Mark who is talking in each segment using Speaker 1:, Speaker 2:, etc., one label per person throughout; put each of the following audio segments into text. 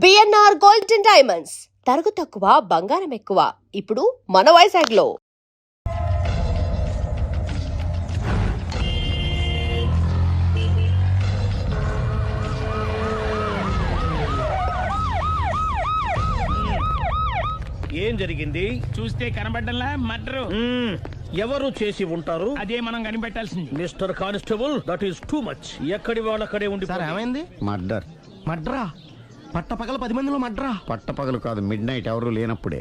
Speaker 1: BNR gold and diamonds తరుగు తక్కువ బంగారం ఎక్కువ ఇప్పుడు మన వైజాగ్ లో.
Speaker 2: ఏం జరిగింది?
Speaker 3: చూస్తే కనబడ్డంలా మర్డరు.
Speaker 2: ఎవరు చేసి ఉంటారు?
Speaker 3: అదే మనం కనిపెట్టాల్సింది.
Speaker 2: Mister constable, that is too much. ఎక్కడి వాళ్ళక్కడే ఉండి
Speaker 4: సార్ ఏమైంది?
Speaker 5: మర్డర్.
Speaker 4: మడ్రా పట్టపగల 10 మందిలో మడ్రా.
Speaker 5: పట్టపగలు కాదు, మిడ్ నైట్ ఎవరు లేనప్పుడే.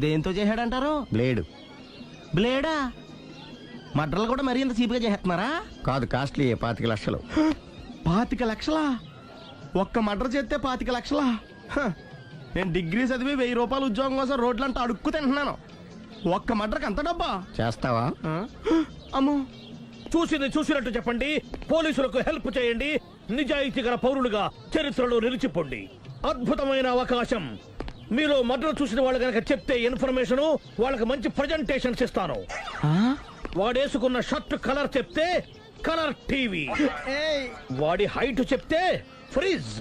Speaker 4: దేంతో చేశాడంటారు?
Speaker 5: బ్లేడ్.
Speaker 4: బ్లేడా? మడ్రలు కూడా మరీ ఇంత చీప్గా చేస్తున్నారా?
Speaker 5: కాదు, కాస్ట్లీ 25 లక్షలు.
Speaker 4: 25 లక్షలా? ఒక్క మడ్ర చేస్తే 25 లక్షలా? నేను డిగ్రీ చదివి 1000 రూపాయలు ఉద్యోగం కోసం రోడ్లంతా అడుక్కు తింటున్నాను. ఒక్క మడ్రకు అంత డబ్బా?
Speaker 5: చేస్తావా?
Speaker 4: అమ్మో.
Speaker 2: చూసినట్టు చెప్పండి. పోలీసులకు హెల్ప్ చేయండి. నిజాయితీ గల పౌరులుగా చరిత్రలో నిలిచిపోండి. అద్భుతమైన అవకాశం. మీలో మర్డర్ చూసిన వాళ్ళు కనుక చెప్తే ఇన్ఫర్మేషన్, వాళ్ళకి మంచి ప్రజెంటేషన్స్ ఇస్తాను. వాడేసుకున్న షర్ట్ కలర్ చెప్తే కలర్ టీవీ, వాడి హైట్ చెప్తే ఫ్రిజ్,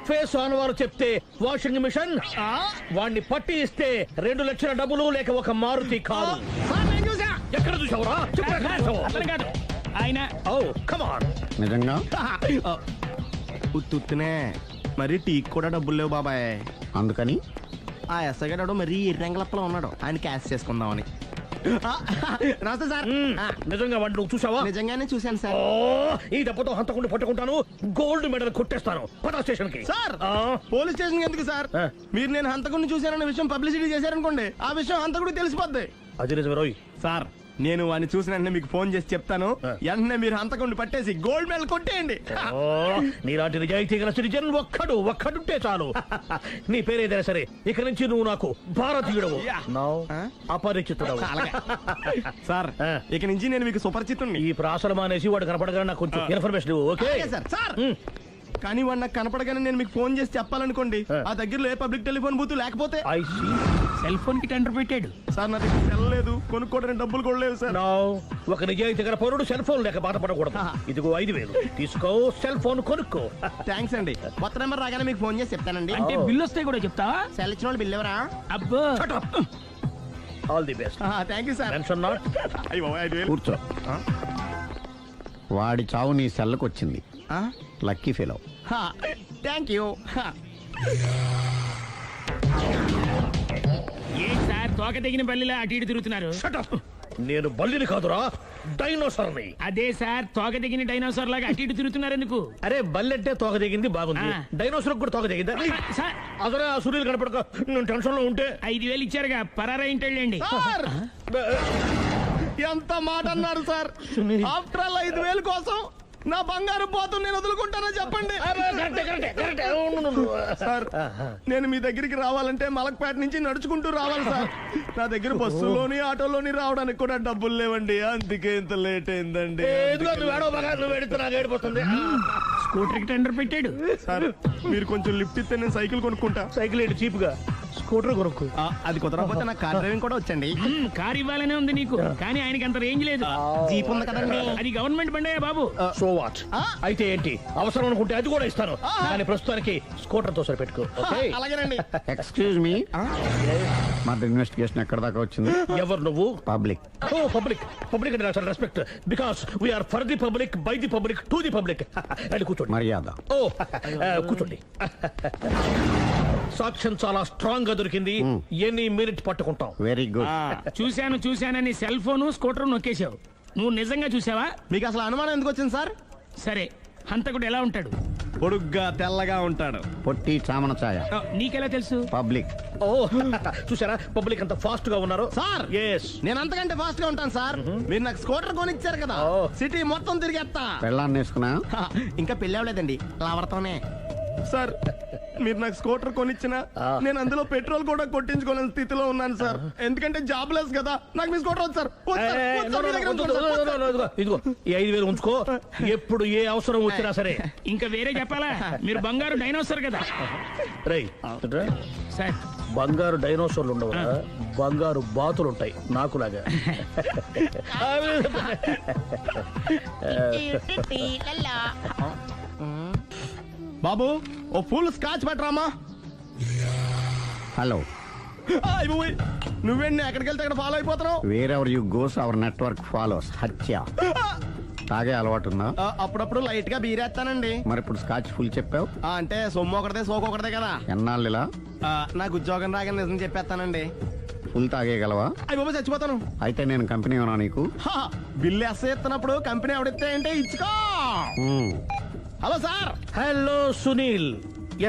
Speaker 2: ఫేస్ ఆన్ వారు చెప్తే వాషింగ్ మిషన్, వాడిని పట్టి ఇస్తే 2 లక్షల డబ్బులు లేక ఒక మారుతి కారు. ఎక్కడ చూసావురా?
Speaker 3: అతను కాదు ఆయన.
Speaker 2: Oh come on.
Speaker 5: నిజంగా?
Speaker 4: ఉత్తునే మరి టీకి కూడా డబ్బులు లేవు బాబాయ్.
Speaker 5: అందుకని
Speaker 4: ఆ ఎస్ఐ గారు మరీ ఎర్రంగలప్పలో ఉన్నాడు. ఆయన క్యాష్ చేసుకుందామని. నమస్తే సార్.
Speaker 2: నిజంగా వాడిని నువ్వు చూసావా?
Speaker 4: నిజంగానే చూశాను సార్.
Speaker 2: ఈ దెబ్బతో హంతకుండా పట్టుకుంటాను. గోల్డ్ మెడల్ కొట్టేస్తాను. పద స్టేషన్ కి.
Speaker 4: సార్, పోలీస్ స్టేషన్ ఎందుకు సార్? మీరు నేను హంతకుడిని చూశానన్న విషయం పబ్లిసిటీ చేశారనుకోండి, ఆ విషయం హంతకుడికి తెలిసిపోద్ది.
Speaker 2: అది నిజమే రోయ్.
Speaker 4: సార్, నేను వాడిని చూసిన వెంటనే మీకు ఫోన్ చేసి చెప్తాను. వెంటనే మీరు హంతకుడిని పట్టేసి గోల్డ్ మెడల్ కొట్టేయండి.
Speaker 2: నీలాంటి నిజాయితీ గల సిటిజన్ ఒక్కడుంటే చాలు. నీ పేరేదైనా సరే, ఇక నుంచి నువ్వు నాకు భారతీయుడవు, అపరిచితుడవు.
Speaker 4: సార్, ఇక నుంచి నేను మీకు సుపరిచితుడిని.
Speaker 2: ఈ ప్రాసలు మానేసి వాడు కనపడగానే నాకు కొంచెం ఇన్ఫర్మేషన్ ఇవ్వు, ఓకే?
Speaker 4: సార్. సార్, కానీ వాడు నాకు కనపడగానే నేను మీకు ఫోన్ చేసి చెప్పాలనుకోండి, ఆ దగ్గరలో ఏ పబ్లిక్ టెలిఫోన్ బూత్ లేకపోతే.
Speaker 2: I see.
Speaker 3: సెల్ ఫోన్ కి టెండర్ పెట్టాడు.
Speaker 4: సార్, నా దగ్గర సెల్ లేదు, కొనుక్కోవడానికి డబ్బులు కూడా లేవు సార్.
Speaker 2: ఒక నిజాయితీ గల పౌరుడు సెల్ ఫోన్ లేక బాధపడకూడదు. ఇదిగో 5,000 తీసుకో, సెల్ ఫోన్ కొనుక్కో.
Speaker 4: థ్యాంక్స్ అండి. కొత్త నెంబర్ రాగానే మీకు ఫోన్ చేసి చెప్తానండి.
Speaker 3: అంటే బిల్లు వస్తే కూడా చెప్తావా?
Speaker 4: సెల్ ఇచ్చిన వాళ్ళు బిల్ ఎవరా?
Speaker 3: అబ్బో.
Speaker 2: All the best.
Speaker 4: Thank you sir.
Speaker 2: Tension not.
Speaker 5: కూర్చో. వాడి చావు నీ సెల్లకు వచ్చింది. Lucky fellow.
Speaker 4: Thank you.
Speaker 3: A sir, తోక తెగిన పల్లిలా అటు ఇటు తిరుగుతున్నారు?
Speaker 2: నేను బల్లిని కాదురా, డైనోసార్ని.
Speaker 3: అదే సార్, తోక తెగిన డైనోసార్ లాగా అటు ఇటు తిరుగుతున్నారు ఎందుకు?
Speaker 2: అరే, బల్లెట్టే తోక దిగింది బాగుంది, డైనోసార్ కూడా తోక దిగిందా?
Speaker 3: సార్,
Speaker 2: అదరే ఆ సూర్యులు కనపడక నేను టెన్షన్ లో ఉంటే.
Speaker 3: 5,000 ఇచ్చారుగా, పరారా ఇంటండి.
Speaker 4: ఎంత మాట అన్నారు సార్? ఆఫ్టర్ ఆల్ 5,000 కోసం నా బంగారు పోతు నేను వదులుకుంటానో చెప్పండి. సార్, నేను మీ దగ్గరికి రావాలంటే మలక్పేట నుంచి నడుచుకుంటూ రావాలి సార్. నా దగ్గర బస్సులోని ఆటోలోని రావడానికి కూడా డబ్బులు లేవండి. అందుకే ఇంత లేట్ అయిందండి.
Speaker 3: స్కూటర్ కి టెండర్ పెట్టాడు.
Speaker 4: సార్, మీరు కొంచెం లిఫ్ట్ ఇస్తే నేను సైకిల్ కొనుక్కుంటా.
Speaker 2: సైకిల్ ఏంటి చీప్ గా? స్కూటర్ కొనుక్కు.
Speaker 4: అది కుదరకపోతే నాకు కార్ డ్రైవింగ్ కూడా వచ్చండి.
Speaker 3: కార్ ఇవ్వాలనే ఉంది నీకు, కానీ ఆయనకి అంత రేంజ్ లేదు.
Speaker 4: జీప్ ఉంది కదండి.
Speaker 3: అది గవర్నమెంట్ బండే బాబు.
Speaker 2: So what? అయితే ఏంటి, అవసరం అనుకుంటే అది కూడా ఇస్తాను, కానీ ప్రస్తుతానికి స్కూటర్ తో సరిపెట్టుకో.
Speaker 4: అలాగేనండి.
Speaker 5: ఎక్స్క్యూజ్ మీ, మర్డర్ ఇన్వెస్టిగేషన్ ఎక్కడ దాకా వచ్చింది?
Speaker 2: ఎవరు నువ్వు?
Speaker 5: పబ్లిక్.
Speaker 2: ఓ పబ్లిక్. పబ్లిక్ అంటే చాలా respect, because we are for the public, by the public, to the public. అని కూర్చోండి.
Speaker 5: మర్యాద.
Speaker 2: ఓ కూర్చోండి. సాక్ష్యం చాలా స్ట్రాంగ్ గా దొరికింది. ఎన్ని మినిట్ పట్టుకుంటాం.
Speaker 5: Very good.
Speaker 3: చూశానని సెల్ ఫోను స్కూటర్ నొక్కేశావు. నువ్వు నిజంగా చూసావా?
Speaker 4: మీకు అసలు అనుమానం ఎందుకు వచ్చింది సార్?
Speaker 3: సరే, హంతకుడు ఎలా ఉంటాడు?
Speaker 4: పొడుగ్గా తెల్లగా ఉంటాడు.
Speaker 5: పొట్టి చామన ఛాయ.
Speaker 3: నీకెలా తెలుసు?
Speaker 5: పబ్లిక్.
Speaker 2: ఓ చూసారా, పబ్లిక్ అంత ఫాస్ట్ గా ఉన్నారు.
Speaker 4: సార్,
Speaker 2: ఎస్,
Speaker 4: నేను అంతకంటే ఫాస్ట్ గా ఉంటాను సార్. మీరు నాకు స్కూటర్ కొనిచ్చారు కదా, సిటీ మొత్తం తిరిగేస్తా.
Speaker 5: పెళ్ళాన్ని వేసుకున్నా?
Speaker 4: ఇంకా పెళ్ళి అవ్వలేదండి, లావర్తోనే. సార్, మీరు నాకు స్కూటర్ కొనిచ్చిన నేను అందులో పెట్రోల్ కూడా కొట్టించుకోలేని స్థితిలో ఉన్నాను సార్. ఎందుకంటే జాబ్ లెస్ కదా. నాకు మీ స్కూటర్ వద్దు సార్.
Speaker 2: ఇదిగో ఈ 5,000 ఉంచుకో. ఎప్పుడు ఏ అవసరం వచ్చినా సరే.
Speaker 3: ఇంకా వేరే చెప్పాలా? మీరు బంగారు డైనోసార్ కదా.
Speaker 2: రై
Speaker 3: సార్,
Speaker 2: బంగారు డైనోసార్లు ఉండవు, బంగారు బాతులు ఉంటాయి నాకులాగా.
Speaker 4: బాబు ఓ ఫుల్ స్కాచ్ పెట్టరామా.
Speaker 5: హలో,
Speaker 4: నువ్వేంటి ఎక్కడికి వెళ్తే అక్కడ ఫాలో అయిపోతున్నావు?
Speaker 5: Wherever you goes our network follows. హత్య. తాగే అలవాటు ఉందా?
Speaker 4: అప్పుడప్పుడు లైట్ గా బీరేస్తానండి.
Speaker 5: మరి ఇప్పుడు స్కాచ్ ఫుల్ చెప్పావు,
Speaker 4: అంటే సొమ్ము ఒకటిదే సోకు ఒకటిదే కదా.
Speaker 5: ఎన్నాళ్ళు ఇలా?
Speaker 4: నాకు ఉద్యోగం రాగానే నిజం చెప్పేస్తానండి.
Speaker 5: ఫుల్ తాగేయగలవా?
Speaker 4: అయ్యి బాబు చచ్చిపోతాను.
Speaker 5: అయితే నేను కంపెనీ ఉన్నా నీకు?
Speaker 4: బిల్లు ఎస్ ఎత్తినప్పుడు కంపెనీ ఎవడిస్తే అంటే ఇచ్చుకో. Hello sir.
Speaker 2: హలో సునీల్,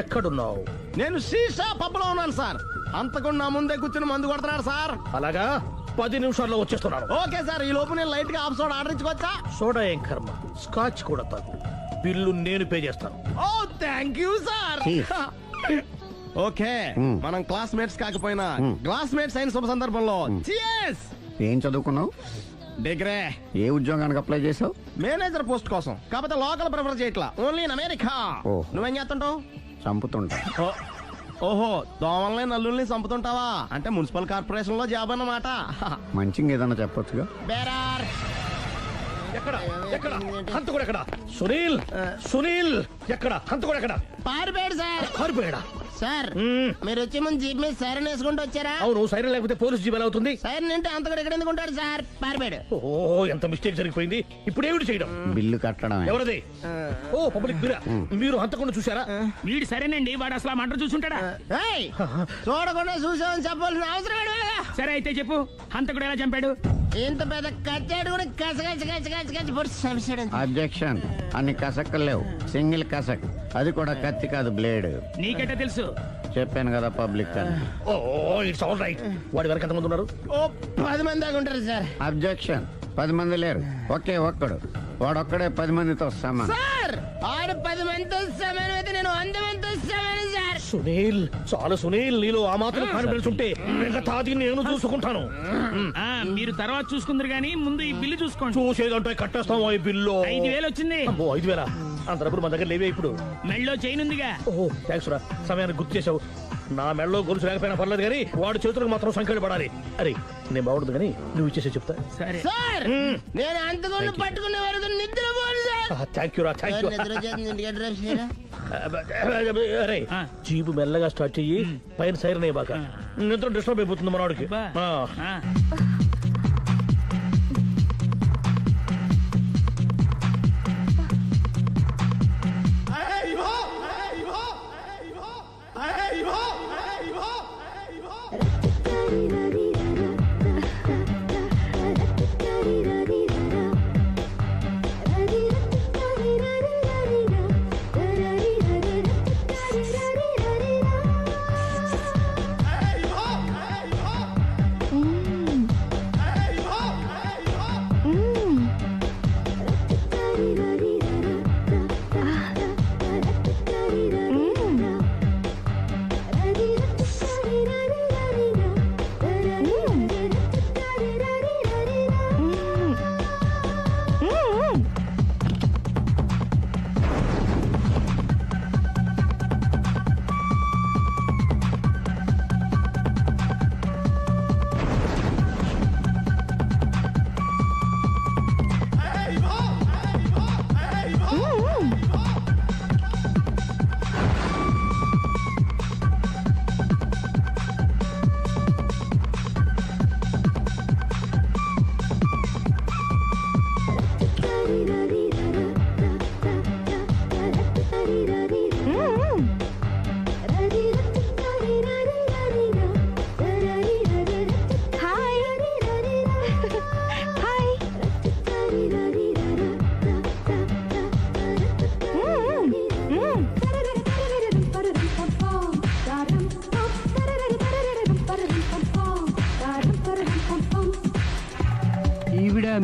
Speaker 2: ఎక్కడున్నావు?
Speaker 4: నేను శీషా పబ్లో ఉన్నాను సార్. అంతకుండా నా ముందే కూర్చుని మందు కొడుతున్నాడు సార్.
Speaker 2: అలాగా, 10 నిమిషాల్లో వచ్చేస్తున్నాను.
Speaker 4: ఓకే సార్, ఈ లోపు నేను లైట్ గా ఆఫ్ సోడా ఆర్డర్ ఇచ్చుకోవచ్చా?
Speaker 2: సోడా ఏం కర్మ, స్కాచ్ కూడా తాగు. బిల్లు నేను పే చేస్తాను.
Speaker 4: ఓ థ్యాంక్ యూ సార్. ఓకే, మనం క్లాస్మేట్స్ కాకపోయినా క్లాస్మేట్స్ అయిన శుభ సందర్భంలో cheers.
Speaker 5: ఏం చదువుకున్నావు?
Speaker 4: డిగ్రీ.
Speaker 5: ఏ ఉద్యోగానికి అప్లై చేసావు?
Speaker 4: మేనేజర్ పోస్ట్ కోసం, కాకపోతే లోకల్ ప్రిఫర్ చేయట్లా, ఓన్లీ ఇన్ అమెరికా.
Speaker 5: ఓ.
Speaker 4: నువ్వేం చేస్తుంటావు?
Speaker 5: చంపుతుంటా.
Speaker 4: ఓహో, దోమల్ని నల్లుల్ని చంపుతుంటావా? అంటే మున్సిపల్ కార్పొరేషన్ లో జాబ్ అన్నమాట.
Speaker 5: మంచిగా ఏదన్నా చెప్పొచ్చుగా.
Speaker 4: బేరార్.
Speaker 2: ఎక్కడ ఎక్కడ హంతకుడు ఎక్కడ? సునీల్, సునీల్ ఎక్కడ? హంతకుడు ఎక్కడ?
Speaker 4: పారిపోయాడు సార్.
Speaker 2: పారిపోయాడా?
Speaker 4: సార్ మీరు వచ్చే ముందు జీప్ మీద సైరన్ వేసుకుంటూ వచ్చారా?
Speaker 2: అవును, సైరన్ లేకపోతే పోలీస్ జీబ్ ఎలా అవుతుంది?
Speaker 4: సైరన్ అంటే అంత కూడా ఎక్కడ ఎందుకు ఉంటాడు సార్? పారిపోయాడు.
Speaker 2: ఓ, ఎంత మిస్టేక్ జరిగిపోయింది. ఇప్పుడు ఏమిటి చేయడం?
Speaker 5: బిల్లు కట్టడమే.
Speaker 2: ఎవరది? ఓ, పబ్లిక్ బిరా. మీరు హంతకుండా చూసారా?
Speaker 3: వీడు సరేనండి, వాడు అసలు ఆ మంట చూసుంటాడా?
Speaker 4: ఏయ్, చూడకుండా చూసామని చెప్పాల్సిన అవసరం ఏంటి?
Speaker 3: సరే అయితే చెప్పు, హంతకుడు ఎలా చంపాడు?
Speaker 4: ఇంత పెద్ద కచ్చాడు కూడా కచ్చ పొడి చంపేశాడు.
Speaker 5: అబ్జెక్షన్. అన్ని కసక్కలు లేవు, సింగిల్ కసక్. అది కూడా కత్తి కాదు, బ్లేడ్.
Speaker 3: నీకెట్టా తెలుసు?
Speaker 5: చెప్పాను కదా పబ్లిక్ అని.
Speaker 2: ఓ, ఇట్స్ ఆల్ రైట్. వాడి వరకు ఎంతమంది ఉన్నారు?
Speaker 4: ఓ 10 మంది దాకా ఉంటారు సార్.
Speaker 5: అబ్జెక్షన్. 10 మంది లేరు, ఒకే ఒక్కడు. వాడొక్కడే 10 మందితో సమానం.
Speaker 4: సార్ ఆడు 10 మందితో సమానం అయితే నేను 100 మందితో సమానం సార్.
Speaker 2: సునీల్, చాలు సునీల్, నీలో ఆ మాత్రం కాన్ఫిడెన్స్ ఉంటే మిగతాది నేను చూసుకుంటాను.
Speaker 3: ఆ, మీరు తర్వాత చూసుకుందరు గానీ ముందు ఈ బిల్లు చూసుకోండి.
Speaker 2: చూసేదంటే కట్టేస్తాం ఈ బిల్లు.
Speaker 3: 5,000 వచ్చింది.
Speaker 2: అబ్బో, 5,000? అంత డబ్బులు మన దగ్గర లేవే ఇప్పుడు.
Speaker 3: మెళ్ళో చైన్ ఉందిగా.
Speaker 2: ఓహో, థ్యాంక్స్ రా, సమయానికి గుర్తు చేసావు. నా మెడలో గొలుసు లేకపోయినా పర్లేదు కానీ వాడి చేతులకు మాత్రం సంఖ్యలు పడాలి. అరే, నేను బాగుండదు కానీ నువ్వు ఇచ్చేసే చెప్తా.
Speaker 3: సరే
Speaker 4: సార్ నేను అంతకుండా పట్టుకునే వరకు నిద్రపోను సార్.
Speaker 2: థ్యాంక్ యూ రా, థ్యాంక్ యూ.
Speaker 4: నిద్ర చేస్తుంది ఇంటికి డ్రైవ్ చేయరా?
Speaker 2: అరే, జీబు మెల్లగా స్టార్ట్ చెయ్యి, పైన సైరన్ అయ్యి బాగా. నిద్ర డిస్టర్బ్ అయిపోతుంది మనవాడికి.
Speaker 3: బా.
Speaker 2: ఆ.
Speaker 3: ఆ.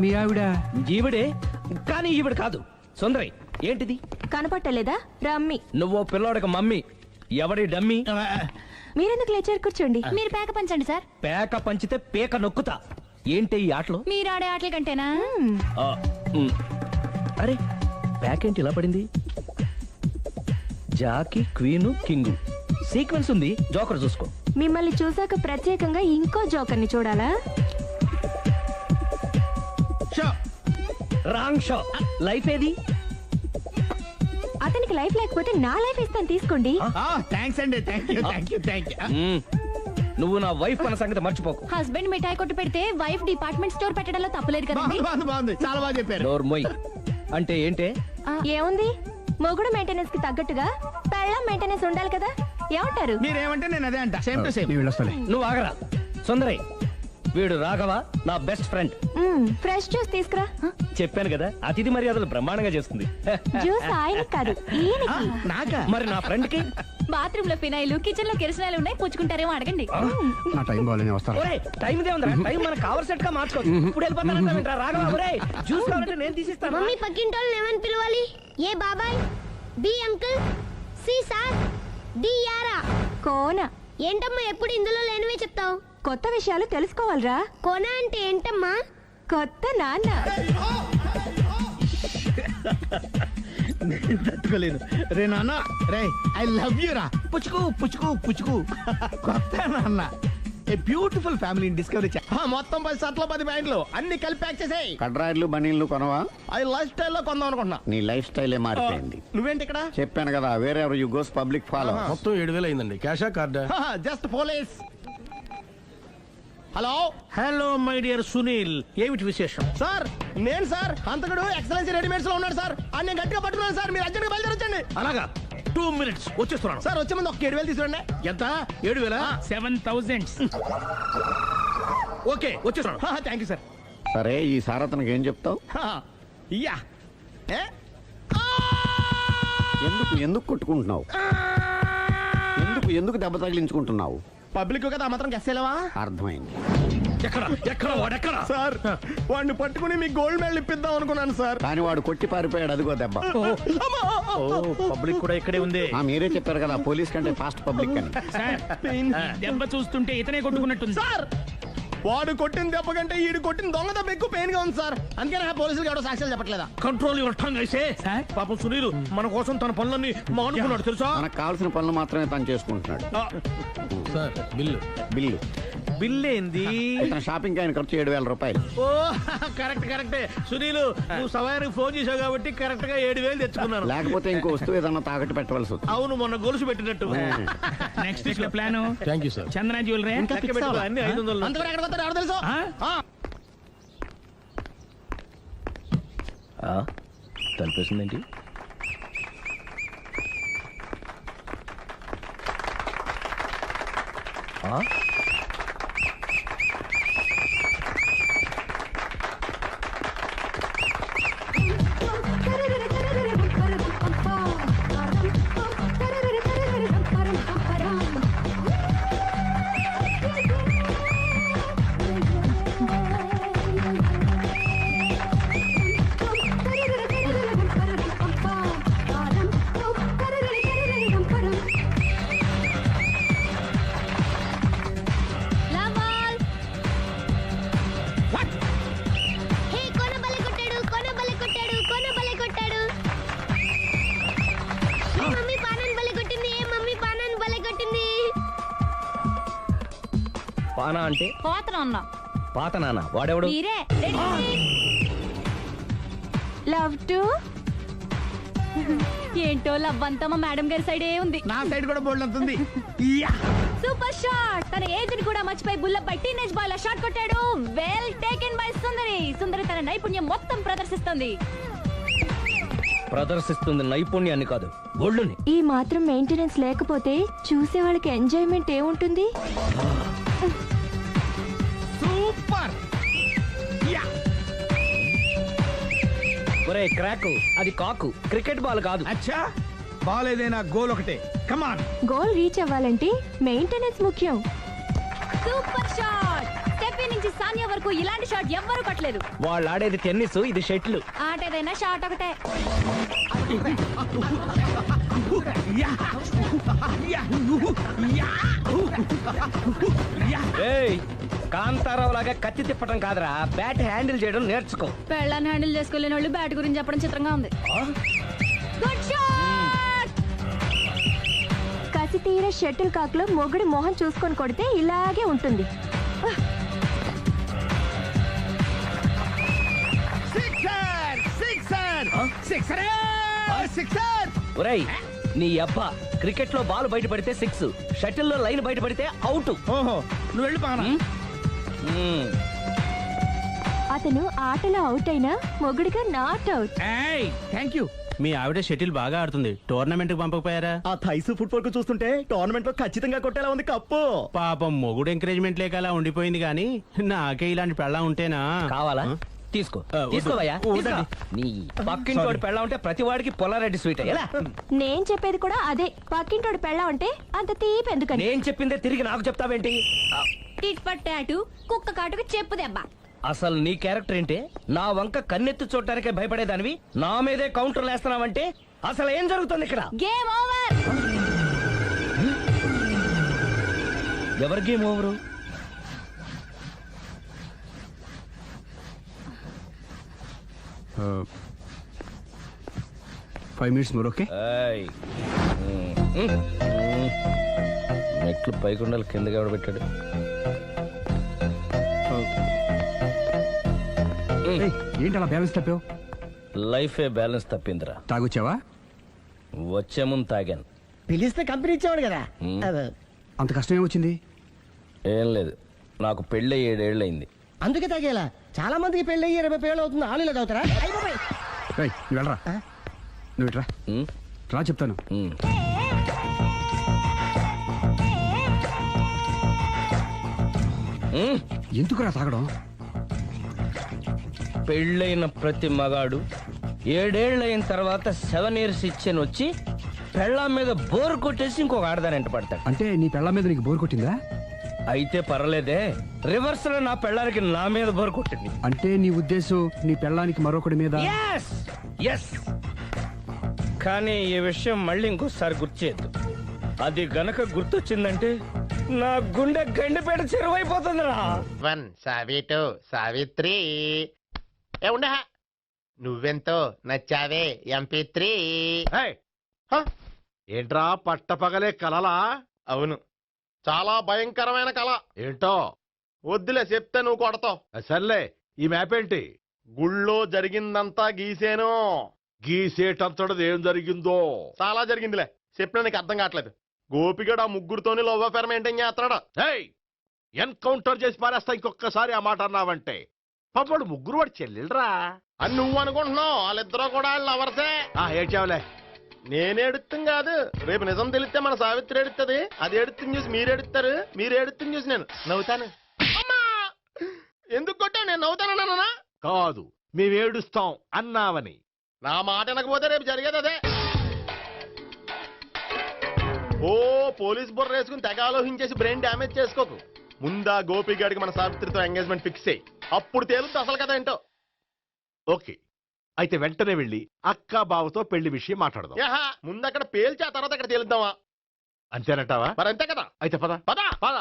Speaker 6: మీ ఆవిడ
Speaker 7: ఈవిడే, కానీ ఈవిడ కాదు. సుందరి, ఏంటిది?
Speaker 8: కనపట్టలేదా? రమ్మి.
Speaker 7: నువ్వు పిల్లోడికి మమ్మీ. ఎవడి డమ్మీ?
Speaker 8: మీరెందుకు లేచారు? కూర్చోండి. మీరు పేక పంచండి సార్.
Speaker 7: పేక పంచితే పేక నొక్కుతా. ఏంటి ఈ ఆటలు?
Speaker 8: మీరు ఆడే ఆటల కంటేనా?
Speaker 7: ఆ, అరే, పేకేంటి ఇలా పడింది? జాకి, క్వీను, కింగు సీక్వెన్స్ ఉంది. జోకర్ చూసుకో.
Speaker 8: మిమ్మల్ని చూసాక ప్రత్యేకంగా ఇంకో జోకర్ని చూడాలా?
Speaker 7: Wrong show. లైఫ్ ఏది?
Speaker 8: అతనికి లైఫ్ లేకపోతే నా లైఫ్ ఇస్తాను తీసుకోండి.
Speaker 4: థ్యాంక్స్ అండి, థ్యాంక్ యూ.
Speaker 7: నువ్వు నా వైఫ్ అన్న సంగతి మర్చిపోకు.
Speaker 8: హస్బెండ్ మిఠాయి కొట్టు పెడితే వైఫ్ డిపార్ట్మెంట్ స్టోర్ పెట్టడంలో తప్పలేదు కదండి.
Speaker 4: బాగుంది, చాలా బాగా చెప్పారు.
Speaker 7: డోర్ మొయ్ అంటే ఏంటే?
Speaker 8: ఏముంది, మొగుడు మెయింటెనెన్స్ కి తగ్గట్టుగా పెళ్ళం మెయింటెనెన్స్ ఉండాలి కదా. ఏమంటారు?
Speaker 4: మీరేమంటే నేను అదే అంట, సేమ్ టు సేమ్.
Speaker 7: నువ్వు ఆగరా సుందరి. వీడు రాఘవ నా బెస్ట్ ఫ్రెండ్.
Speaker 8: ఫ్రెష్ జ్యూస్ తీసుకురా.
Speaker 7: చెప్పాను కదా, అతిథి మర్యాదలు బ్రహ్మాండంగా చేస్తుంది.
Speaker 8: జ్యూస్ ఆయనకి కాదు ఈయనకి.
Speaker 4: నాకా?
Speaker 7: మరి నా ఫ్రెండ్ కి?
Speaker 8: బాత్రూమ్ లో ఫినాయిల్, కిచెన్ లో కిరసనాయిలు ఉన్నాయి, పుచ్చుకుంటారేమో అడగండి.
Speaker 5: నా టైం బాగాలేని వస్తాను.
Speaker 7: ఒరే టైం ఇదే ఉందా? టైం మనకు కవర్ సెట్ గా మార్చుకోవచ్చు. ఇప్పుడు వెళ్ళిపోతానంటా రాఘవ. ఒరే జ్యూస్ కావాలంటే నేను తీసిస్తాను.
Speaker 9: మమ్మీ పక్కింటోళ్ళని ఏమని పిలవాలి? ఏ బాబాయ్, B uncle, C sir, D యారా.
Speaker 8: కోన.
Speaker 9: ఏంటమ్మా ఎప్పుడు ఇందులో లేనివే చెప్తావు?
Speaker 8: కొత్త విషయాలు తెలుసుకోవాలిరా.
Speaker 9: కోన అంటే ఏంటమ్మా?
Speaker 8: కొత్త నాన్న.
Speaker 4: తట్టుకోలేదు రే నాన్న. రే ఐ లవ్ యూ రా. పుచ్చుకు పుచ్చుకు పుచ్చుకు. కొత్త నాన్న. A beautiful family discovery. మొత్తం 10 షర్ట్లు 10 ప్యాంట్లు అన్ని కలిపి ప్యాక్ చేసేయ్.
Speaker 5: కడ్రాయిలు బనీళ్లు కొనవా?
Speaker 4: అది లైఫ్ స్టైల్లో కొందాం అనుకుంటున్నా.
Speaker 5: నీ లైఫ్ స్టైలే మారిపోయింది.
Speaker 4: నువ్వేంటి ఇక్కడ?
Speaker 5: చెప్పాను కదా, వేరే ఎవరు యు గోస్ పబ్లిక్ ఫాలో.
Speaker 10: మొత్తం 7,000 అయిందండి. క్యాషా కార్డా?
Speaker 4: Just police. Hello
Speaker 2: hello my dear Sunil, ఏమిటి విశేషం?
Speaker 4: సార్, నేను సార్ హంతకుడు ఎక్సలెన్సీ రెడీమేడ్స్ లో ఉన్నాడు సార్. అని నేను గట్టిగా పట్టుకున్నాను సార్. మీరు అర్జెంట్గా బయలుదేరొచ్చండి.
Speaker 2: అలాగా, 2 minutes వచ్చేస్తున్నాను.
Speaker 4: సార్ వచ్చే ముందు ఒక 7,000 తీసుకోండి.
Speaker 2: ఎంత? 7,000?
Speaker 3: 7,000.
Speaker 2: ఓకే వచ్చేస్తున్నాను.
Speaker 4: Thank you sir.
Speaker 5: సరే, ఈ సార్ అతనికి ఏం చెప్తావు?
Speaker 4: యా. ఏ?
Speaker 5: ఎందుకు కొట్టుకుంటున్నావు? ఎందుకు దెబ్బ తగిలించుకుంటున్నావు?
Speaker 4: పబ్లిక్ కదా మాత్రం గెస్సేలేవా?
Speaker 5: అర్థమైంది.
Speaker 2: ఎక్కడ వాడెక్కడ?
Speaker 4: సార్, వాడిని పట్టుకుని మీ గోల్డ్ మెడల్ ఇప్పిద్దాం అనుకున్నాను సార్.
Speaker 5: కానీ వాడు కొట్టి పారిపోయాడు, అదిగో దెబ్బ.
Speaker 2: పబ్లిక్ కూడా ఇక్కడే ఉంది.
Speaker 5: మీరే చెప్పారు కదా, పోలీస్ కంటే ఫాస్ట్ పబ్లిక్ అని.
Speaker 3: సార్ దెబ్బ చూస్తుంటే ఇతనే కొట్టుకున్నట్టుంది.
Speaker 4: సార్, వాడు కొట్టిన దెబ్బ కంటే ఈడు కొట్టిన దొంగ దెబ్బ ఎక్కువ పెయిన్ గా ఉంది సార్. అందుకే నా పోలీసులు ఎవడో సాక్ష్యాలు చెప్పట్లేదా?
Speaker 2: కంట్రోల్ యువర్ టంగ్ అయితే.
Speaker 3: సార్?
Speaker 2: పాపం సునీల్ మన కోసం తన పనులన్నీ మానుకున్నాడు తెలుసా?
Speaker 5: మనకు కావాల్సిన పనులు మాత్రమే తను చేసుకుంటున్నాడు.
Speaker 10: Sir bill.
Speaker 5: బిల్లు
Speaker 2: బిల్ ఏంది?
Speaker 5: ఇతను షాపింగ్ ఆయన ఖర్చు 7,000 రూపాయలు.
Speaker 2: ఓ కరెక్టే సునీల్, నువ్వు సమయానికి ఫోన్ చేసావు కాబట్టి కరెక్ట్ గా 7,000 తెచ్చుకున్నాను.
Speaker 5: లేకపోతే ఇంకో వస్తువు ఏదన్నా తాకట్టు పెట్టవలసి వస్తుంది.
Speaker 2: అవును, మొన్న గొలుసు పెట్టినట్టు.
Speaker 3: నెక్స్ట్ వీక్ లో plan
Speaker 10: thank you sir.
Speaker 3: Chandana jewellery.
Speaker 2: లెక్క పెట్టుకో, అన్ని 500.
Speaker 4: అంతవరకు ఎక్కడ పోతారు ఎవరు తెలుసు?
Speaker 7: తలిపేసిందేంటి?
Speaker 9: హే, కోన బలే కొట్టాడు, కోన బలే కొట్టాడు, కోన బలే కొట్టాడు. ఏ మమ్మీ పానాన్ని బలే కొట్టింది, ఏ మమ్మీ పానాన్ని బలే కొట్టింది.
Speaker 7: పానా అంటే
Speaker 8: పోతనన్న
Speaker 7: పాత నాన్న. వాడెవడు?
Speaker 8: మీరే. Love to. ఏంటో లవ్ అంతా మా మేడం గారి సైడే ఉంది.
Speaker 4: నా సైడ్ కూడా బోల్డ్ అంతుంది.
Speaker 8: Super shot. తన ఏజ్ ని కూడా మర్చిపోయి బుల్లపై టీనేజ్ బాయ్ లా షాట్ కొట్టాడు. Well taken by Sundari. Sundari తన నైపుణ్యం మొత్తం ప్రదర్శిస్తుంది.
Speaker 7: ప్రదర్శిస్తుంది నైపుణ్యాన్ని కాదు, ఒళ్ళుని.
Speaker 8: ఈ మాత్రం మెయింటెనెన్స్ లేకపోతే చూసే వాళ్ళకి ఎంజాయ్మెంట్ ఏముంటుంది?
Speaker 4: సూపర్. యా.
Speaker 7: ఒరే క్రాకు, అది కాకు, క్రికెట్ బాల్ కాదు.
Speaker 4: అచ్చా, బాల్ ఏదైనా గోల్ ఒకటే. కమాన్.
Speaker 8: గోల్ రీచ్ అవ్వాలంటే మెయింటెనెన్స్ ముఖ్యం. Super shot. స్టెఫీ నుంచి సానియా వరకు ఇలాంటి షాట్ ఎవ్వరూ కొట్టలేదు.
Speaker 7: వాళ్ళు ఆడేది టెన్నిస్, ఇది షటిల్.
Speaker 8: ఆట ఏదైనా షాట్ ఒకటే.
Speaker 7: ఏయ్, కాంతారావు లాగా కత్తి తిప్పటం కాదురా, బ్యాట్ హ్యాండిల్ చేయడం నేర్చుకో.
Speaker 8: పెళ్ళాన్ని హ్యాండిల్ చేసుకోలేని వాళ్ళు బ్యాట్ గురించి చెప్పడం చిత్రంగా ఉంది. Good shot. కసి తీర షటిల్ కాక్ లో మొగుడి మొహం చూసుకొని కొడితే ఇలాగే ఉంటుంది.
Speaker 4: Sixer sixer sixer sixer.
Speaker 7: ఒరేయ్ నీ అబ్బా క్రికెట్ లో బాల్ బయట పడితే 6, షటిల్ లో లైన్ బయట పడితే అవుట్.
Speaker 4: ఓహో నువ్వు వెళ్ళి పానా.
Speaker 8: అతను ఆటలో అవుట్ అయినా మొగుడిగా నాట్ అవుట్.
Speaker 3: Thank you.
Speaker 10: మీ ఆవిడ షటిల్ బాగా ఆడుతుంది, టోర్నమెంట్ కి పంపకపోయారా?
Speaker 4: ఆ థైసు ఫుట్బాల్ కు చూస్తుంటే టోర్నమెంట్ లో ఖచ్చితంగా కొట్టేలా ఉంది కప్పు.
Speaker 10: పాపం మొగుడు ఎంకరేజ్మెంట్ లేక అలా ఉండిపోయింది కానీ నాకే ఇలాంటి పెళ్ళం ఉంటేనా.
Speaker 7: కావాలా? తీసుకో
Speaker 10: వద్దు.
Speaker 7: తీసుకోవయ్యా.
Speaker 10: వద్దండి.
Speaker 7: నీ పక్కింటోడు పెళ్ళా ఉంటే ప్రతి వాడికి పొలారెడ్డి స్వీట్ ఎలా?
Speaker 8: నేను చెప్పేది కూడా అదే, పక్కింటోడు పెళ్ళా ఉంటే అంత తీపి ఎందుకని.
Speaker 7: నేను చెప్పిందే తిరిగి నాకు చెప్తావేంటి?
Speaker 8: టిట్ ఫర్ టాటూ, కుక్క కాటుకు చెప్పు దెబ్బ.
Speaker 7: అసలు నీ క్యారెక్టర్ ఏంటి? నా వంక కన్నెత్తి చూడటానికే భయపడేదానివి నా మీదే కౌంటర్లు వేస్తున్నావంటే అసలు ఏం జరుగుతుంది ఇక్కడ?
Speaker 8: Game over.
Speaker 7: ఎవరి game over?
Speaker 6: 5 minutes more, okay?
Speaker 7: ఏయ్. మెట్లు పైకుండలు కిందకి ఎవడ పెట్టాడు?
Speaker 6: ఏయ్, ఏంటి అలా బ్యాలెన్స్ తప్పావు?
Speaker 7: లైఫే బ్యాలెన్స్ తప్పిందిరా.
Speaker 6: తాగొచ్చావా?
Speaker 7: వచ్చే ముందు తాగాను.
Speaker 4: పిలిస్తే కంపెనీ ఇచ్చేవాడు కదా.
Speaker 6: అంత కష్టం ఏమొచ్చింది?
Speaker 7: ఏం లేదు, నాకు పెళ్ళి 7 ఏళ్ళు అయింది.
Speaker 4: అందుకే తాగేలా. చాలా మందికి పెళ్లి 20 ఏళ్ళు అవుతుంది. ఆలు ఇలా తాగుతారా?
Speaker 6: ఏయ్, నువ్వు వెళ్ళరా. నువ్వు ఇట్రా
Speaker 7: ఉమ్,
Speaker 6: రా చెప్తాను.
Speaker 7: ఉమ్. ఉమ్,
Speaker 6: ఎందుకురా తాగడం?
Speaker 7: పెళ్ళైన ప్రతి మగాడు 7 ఏళ్ళు అయిన తర్వాత 7 years ఇచ్చాను వచ్చి పెళ్ళాం మీద బోర్ కొట్టేసి ఇంకొక ఆడదాని పడతాడు.
Speaker 6: అంటే నీ పెళ్ళ మీద నీకు బోర్ కొట్టిందా?
Speaker 7: అయితే పర్లేదే, రివర్స్ లో నా పెళ్ళానికి నా మీద బోర్ కొట్టింది.
Speaker 6: అంటే నీ ఉద్దేశం నీ పెళ్ళానికి మరొకటి మీద?
Speaker 7: Yes! Yes! కానీ ఈ విషయం మళ్ళీ ఇంకోసారి గుర్తు చేయొద్దు. అది గనక గుర్తొచ్చిందంటే నా గుండె గండిపేట చెరువైపోతుందిరా.
Speaker 11: 1 సావిటు సావిత్రి ఏ ఉండ నువ్వెంతో నచ్చావే MP3.
Speaker 2: ఏంట్రా పట్టపగలే కలలా?
Speaker 11: అవును, చాలా భయంకరమైన కళ.
Speaker 2: ఏంటో
Speaker 11: వద్దులే చెప్తే నువ్వు కొడతావు.
Speaker 2: సర్లే, ఈ మ్యాప్ ఏంటి?
Speaker 11: గుళ్ళో జరిగిందంతా గీసేను.
Speaker 2: గీసేటంతటది ఏం జరిగిందో?
Speaker 11: చాలా జరిగిందిలే, చెప్పినా నీకు అర్థం కావట్లేదు. గోపిగడు ఆ ముగ్గురుతోని లవ్ అఫేర్ మెయింటైన్ చేస్తున్నాడు.
Speaker 2: ఎన్కౌంటర్ చేసి పారేస్తా ఇంకొకసారి ఆ మాట అన్నావంటే. పాపడు ముగ్గురు వాడు చెల్లెలరా
Speaker 11: అని నువ్వు అనుకుంటున్నావు, వాళ్ళిద్దరూ కూడా లవర్సే.
Speaker 2: ఏడ్చావులే.
Speaker 11: నేనేడుతుంది కాదు, రేపు నిజం తెలిస్తే మన సావిత్రి ఎడుతుంది. అది ఎడుతుంది చూసి మీరు ఎడుతారు, మీరు ఎడుతుంది చూసి నేను నవ్వుతాను. అమ్మా! ఎందుకు కొట్టావు? నేను నవ్వుతానన్నా?
Speaker 2: కాదు, మేమేడుస్తాం అన్నావని.
Speaker 11: నా మాట వినకపోతే రేపు జరిగేది అదే. ఓ పోలీస్ బుర్ర వేసుకుని తెగ ఆలోచించేసి బ్రెయిన్ డ్యామేజ్ చేసుకోకు. ముందా గోపిగాడికి మన సావిత్రితో ఎంగేజ్మెంట్ ఫిక్స్ అయ్యి అప్పుడు తేలుతుంది అసలు కదా ఏంటో.
Speaker 2: ఓకే, అయితే వెంటనే వెళ్ళి అక్క బావతో పెళ్లి విషయం మాట్లాడదాం.
Speaker 11: యహా, ముందు అక్కడ పేల్చి ఆ తర్వాత అక్కడ తేలుద్దామా?
Speaker 2: అంతేనంటావా?
Speaker 11: మరి అంతే కదా.
Speaker 2: అయితే పద
Speaker 11: పదా
Speaker 2: పద.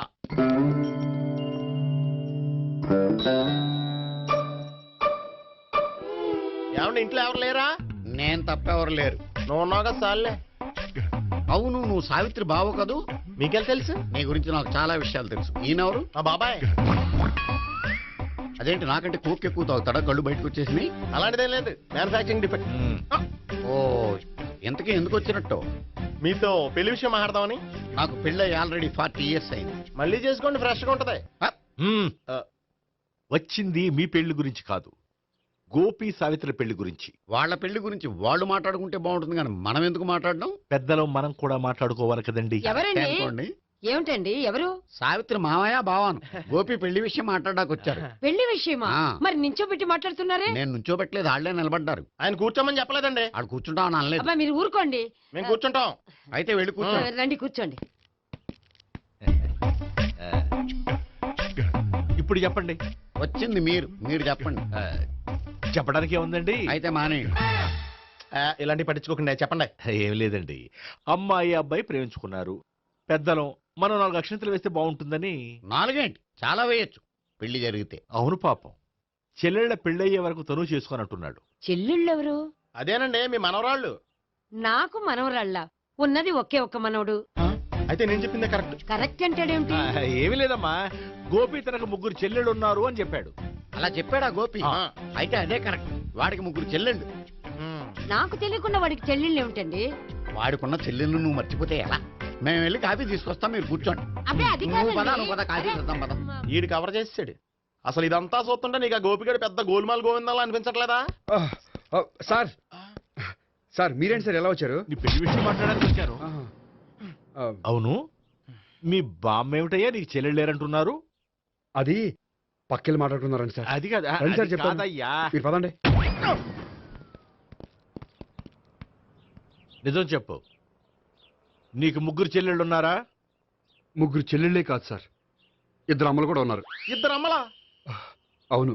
Speaker 11: ఏమండి, ఇంట్లో ఎవరు లేరా?
Speaker 5: నేను తప్పెవరు లేరు.
Speaker 11: నువ్వు ఉన్నావు కదా సార్లే.
Speaker 5: అవును, నువ్వు సావిత్రి బావు కదూ?
Speaker 11: మీకెళ్ళి తెలుసు?
Speaker 5: నీ గురించి నాకు చాలా విషయాలు తెలుసు. ఈయనెవరు?
Speaker 11: మా బాబాయ్.
Speaker 5: అదేంటి నాకంటే కోక్ ఎక్కువ తాగుతాడా? కళ్ళు బయటకు వచ్చేసి?
Speaker 11: అలాంటిదేం లేదు, మ్యానుఫాక్చరింగ్ డిఫెక్ట్.
Speaker 5: ఓ, ఇంతకీ ఎందుకు వచ్చినట్టు?
Speaker 11: మీతో పెళ్లి విషయం మాట్లాడదామని.
Speaker 5: నాకు పెళ్ళి ఆల్రెడీ 40 years అయింది.
Speaker 11: మళ్ళీ చేసుకోండి, ఫ్రెష్ గా ఉంటది.
Speaker 2: వచ్చింది మీ పెళ్లి గురించి కాదు, గోపి సావిత్రి పెళ్లి గురించి.
Speaker 5: వాళ్ళ పెళ్లి గురించి వాళ్ళు మాట్లాడుకుంటే బాగుంటుంది కానీ మనం ఎందుకు మాట్లాడడం?
Speaker 2: పెద్దలో మనం కూడా మాట్లాడుకోవాలి కదండి.
Speaker 5: అనుకోండి.
Speaker 8: ఏమిటండి ఎవరు?
Speaker 5: సావిత్రి మామయ్య బావాను గోపి పెళ్లి విషయం మాట్లాడడానికి వచ్చారు.
Speaker 8: పెళ్లి విషయమా?
Speaker 5: ఆ.
Speaker 8: మరి నించోబెట్టి మాట్లాడుతున్నారే?
Speaker 5: నేను నుంచోబెట్టలేదు, వాళ్ళే నిలబడ్డారు.
Speaker 11: ఆయన కూర్చోమని చెప్పలేదండి.
Speaker 5: ఆడు కూర్చుంటామని అనలేదు.
Speaker 8: అబ్బా మీరు ఊరుకోండి.
Speaker 11: మేము కూర్చుంటాం.
Speaker 5: అయితే వెళ్ళి కూర్చో.
Speaker 8: రండి కూర్చోండి.
Speaker 2: ఇప్పుడు చెప్పండి.
Speaker 5: వచ్చింది మీరు చెప్పండి.
Speaker 2: చెప్పడానికి ఏముందండి?
Speaker 5: అయితే మానేయండి.
Speaker 11: ఇలాంటివి పట్టించుకోకుండా చెప్పండి.
Speaker 2: ఏం లేదండి, అమ్మాయి అబ్బాయి ప్రేమించుకున్నారు. పెద్దలం మనం 4 అక్షంతలు వేస్తే బాగుంటుందని.
Speaker 5: 4 ఏంటి, చాలా వేయొచ్చు పెళ్లి జరిగితే.
Speaker 2: అవును, పాపం చెల్లెళ్ళ పెళ్ళయ్యే వరకు తను చేసుకొని అంటున్నాడు.
Speaker 8: చెల్లెళ్ళెవరు?
Speaker 11: అదేనండి మీ మనవరాళ్ళు.
Speaker 8: నాకు మనవరాళ్ళ ఉన్నది ఒకే ఒక్క మనవడు.
Speaker 11: అయితే నేను చెప్పిందే కరెక్ట్.
Speaker 8: కరెక్ట్ అంటాడేమిటి?
Speaker 2: ఏమి లేదమ్మా, గోపి తనకు 3 చెల్లెళ్ళు ఉన్నారు అని చెప్పాడు.
Speaker 5: అలా చెప్పాడా గోపి?
Speaker 11: ఆ.
Speaker 5: అయితే అదే కరెక్ట్. వాడికి 3 చెల్లెళ్ళు.
Speaker 8: నాకు తెలియకుండా వాడికి చెల్లెళ్ళు ఏమిటండి?
Speaker 5: వాడికున్న చెల్లెళ్ళు నువ్వు మర్చిపోతే ఎలా? మేము వెళ్ళి కాఫీ తీసుకొస్తాం, మీరు కూర్చోండి.
Speaker 9: అబ్బే అది
Speaker 5: నువ్వు పద,
Speaker 9: కాదండి.
Speaker 5: నువ్వు పద, కాఫీ తెద్దాం పద.
Speaker 11: ఈడు కవర్ చేసాడు. అసలు ఇదంతా చూస్తుంటే నీకు ఆ గోపిగడు పెద్ద గోల్మాల్ గోవిందాలు అనిపించట్లేదా?
Speaker 6: సార్ సార్ మీరేంటి సార్ ఎలా వచ్చారు?
Speaker 2: నీ పెళ్లి విషయం మాట్లాడడానికి వచ్చారు. అవును, మీ బామ్మ ఏమిటయ్యా నీకు చెల్లెళ్ళు లేరంటున్నారు?
Speaker 6: అది పక్కెళ్ళి మాట్లాడుకున్నారండి సార్.
Speaker 2: అది కాదు,
Speaker 6: రండి సార్
Speaker 2: అది
Speaker 6: చెప్తాను.
Speaker 2: కాదయ్యా.
Speaker 6: మీరు పదండి.
Speaker 2: నిజం చెప్పు, నీకు ముగ్గురు చెల్లెళ్ళు ఉన్నారా?
Speaker 6: ముగ్గురు చెల్లెళ్ళే కాదు సార్, ఇద్దరు అమ్మలు కూడా ఉన్నారు.
Speaker 11: ఇద్దరు అమ్మలా?
Speaker 6: అవును,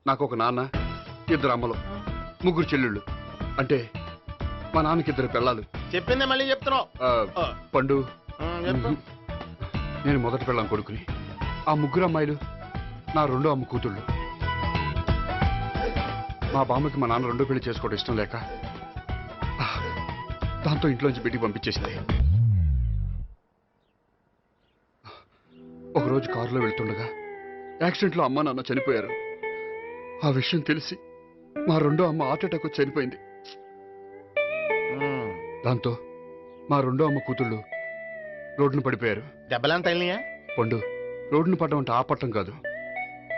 Speaker 6: నాకు ఒక నాన్న, ఇద్దరు అమ్మలు, ముగ్గురు చెల్లెళ్ళు. అంటే మా నాన్నకి ఇద్దరు పిల్లలు.
Speaker 11: చెప్పిందే మళ్ళీ చెప్తున్నావు.
Speaker 6: పండు,
Speaker 11: చెప్పు.
Speaker 6: నేను మొదటి పెళ్ళాం కొడుకుని. ఆ ముగ్గురు అమ్మాయిలు నా రెండో అమ్మ కూతుళ్ళు. మా బామ్మకి మా నాన్న రెండో పెళ్లి చేసుకోవడం ఇష్టం లేక దాంతో ఇంట్లోంచి బిడ్డికి పంపించేసింది. ఒకరోజు కారులో వెళ్తుండగా యాక్సిడెంట్లో అమ్మ నాన్న చనిపోయారు. ఆ విషయం తెలిసి మా రెండో అమ్మ హార్ట్ అటాక్ వచ్చి చనిపోయింది. దాంతో మా రెండో అమ్మ కూతుళ్ళు రోడ్డును పడిపోయారు.
Speaker 11: దెబ్బలేం తగిలినాయా?
Speaker 6: పండు, రోడ్డును పడ్డం అంటే ఆపట్టం కాదు,